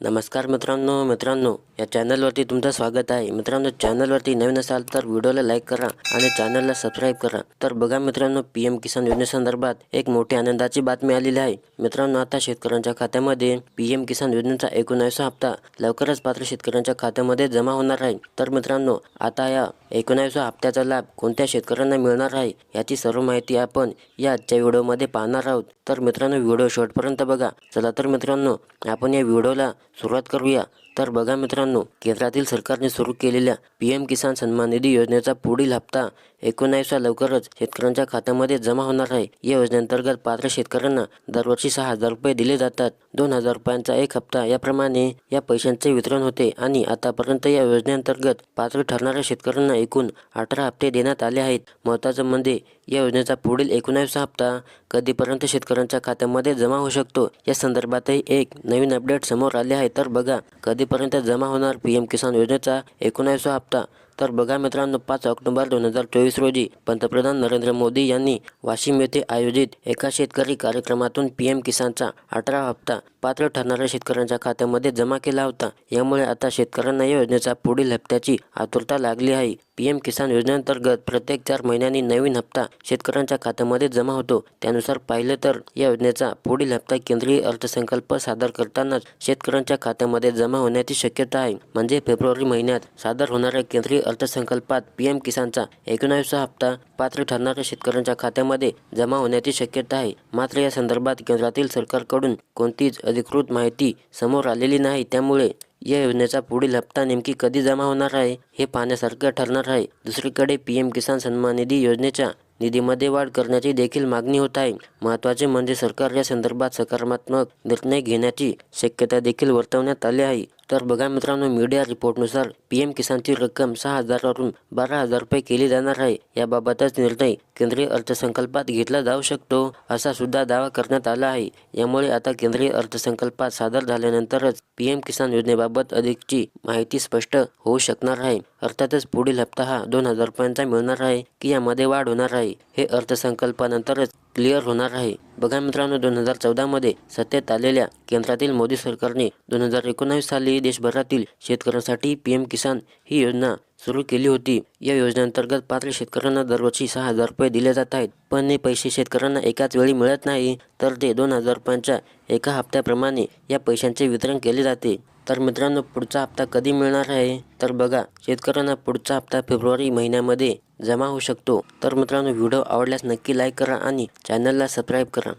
नमस्कार मित्रांनो या चॅनलवरती तुमचं स्वागत आहे। मित्रांनो, चॅनलवरती नवीन असाल तर व्हिडिओला लाईक करा आणि चॅनलला सबस्क्राईब करा। तर बघा मित्रांनो, पीएम किसान योजनेसंदर्भात एक मोठी आनंदाची बातमी आलेली आहे। मित्रांनो, आता शेतकऱ्यांच्या खात्यामध्ये पीएम किसान योजनेचा 19वा हप्ता लवकरच पात्र शेतकऱ्यांच्या खात्यामध्ये जमा होणार आहे। तर मित्रांनो, आता या 19व्या हप्त्याचा लाभ कोणत्या शेतकऱ्यांना मिळणार आहे याची सर्व माहिती आपण या आजच्या व्हिडिओमध्ये पाहणार आहोत। तर मित्रांनो, व्हिडिओ शेवटपर्यंत बघा। चला तर मित्रांनो, आपण या व्हिडिओला सुरुवात करूया। तर बघा मित्रांनो, केंद्रातील सरकारने सुरू केलेल्या पीएम किसान सन्मान निधी योजनेचा पुढील हप्ता 19वा लवकरच शेतकऱ्यांच्या खात्यामध्ये जमा होणार आहे। या योजनेअंतर्गत पात्र शेतकऱ्यांना दरवर्षी 6,000 रुपये दिले जातात। 2,000 रुपयांचा एक हप्ता याप्रमाणे या पैशांचे वितरण होते आणि आतापर्यंत या योजनेअंतर्गत पात्र ठरणाऱ्या शेतकऱ्यांना एकूण 18 हप्ते देण्यात आले आहेत। महत्त्वाचं म्हणजे या योजनेचा पुढील 19वा हप्ता कधीपर्यंत शेतकऱ्यांच्या खात्यामध्ये जमा होऊ शकतो या संदर्भातही एक नवीन अपडेट समोर आले आहे। तर बघा, कधीपर्यंत जमा होणार पीएम किसान योजनेचा 19वा हप्ता। तर बघा मित्रांनो, 5 ऑक्टोबर 2024 रोजी पंतप्रधान नरेंद्र मोदी यांनी वाशिम येथे आयोजित एका शेतकरी कार्यक्रमातून पीएम किसानचा 18वा हप्ता पात्र ठरणाऱ्या शेतकऱ्यांच्या खात्यामध्ये जमा केला होता। यामुळे आता शेतकऱ्यांना या योजनेचा पुढील हप्त्याची आतुरता लागली आहे। पीएम किसान योजनेअंतर्गत प्रत्येक 4 महिन्यांनी नवीन हप्ता शेतकऱ्यांच्या खात्यामध्ये जमा होतो। त्यानुसार पाहिलं तर या योजनेचा पुढील हप्ता केंद्रीय अर्थसंकल्प सादर करतानाच शेतकऱ्यांच्या खात्यामध्ये जमा होण्याची शक्यता आहे। म्हणजे फेब्रुवारी महिन्यात सादर होणाऱ्या केंद्रीय अर्थसंकल्पात पीएम किसानचा 19वा हप्ता पात्र ठरणाऱ्या शेतकऱ्यांच्या खात्यामध्ये जमा होण्याची शक्यता आहे। मात्र या संदर्भात केंद्रातील सरकारकडून कोणतीच अधिकृत माहिती समोर आलेली नाही। त्यामुळे या योजनेचा पुढील हप्ता नेमकी कधी जमा होणार आहे हे पाहण्यासारखे ठरणार आहे। दुसरीकडे पीएम किसान सन्मान निधी योजनेच्या निधीमध्ये वाढ करण्याची देखील मागणी होत आहे। महत्त्वाचे म्हणजे सरकार या संदर्भात सकारात्मक निर्णय घेण्याची शक्यता देखील वर्तवण्यात आली आहे। तर बघा मित्रांनो, मीडिया रिपोर्टनुसार पीएम किसानची रक्कम 6,000 वरून 12,000 रुपये केली जाणार आहे। याबाबतच निर्णय केंद्रीय अर्थसंकल्पात घेतला जाऊ शकतो असा सुद्धा दावा करण्यात आला आहे। यामुळे आता केंद्रीय अर्थसंकल्पात सादर झाल्यानंतरच पीएम किसान योजनेबाबत अधिकची माहिती स्पष्ट होऊ शकणार आहे। अर्थातच पुढील हप्ता हा 2,000 रुपयांचा मिळणार आहे की यामध्ये वाढ होणार आहे हे अर्थसंकल्पानंतरच क्लिअर होणार आहे। बघा मित्रांनो, 2014 मध्ये सत्तेत आलेल्या केंद्रातील मोदी सरकारने 2019 साली देशभरातील शेतकऱ्यांसाठी पीएम किसान ही योजना सुरू केली होती। या योजनेअंतर्गत पात्र शेतकऱ्यांना दरवर्षी 6,000 रुपये दिले जात आहेत। पण हे पैसे शेतकऱ्यांना एकाच वेळी मिळत नाही, तर ते 2,000 रुपयांच्या एका हप्त्याप्रमाणे या पैशांचे वितरण केले जाते। तर मित्रांनो, पुढचा हप्ता कधी मिळणार आहे? तर बघा, शेतकऱ्यांना पुढचा हप्ता फेब्रुवारी महिन्यामध्ये जमा होऊ शकतो। तर मित्रांनो, व्हिडिओ आवडल्यास नक्की लाईक करा आणि चॅनलला सबस्क्राईब करा।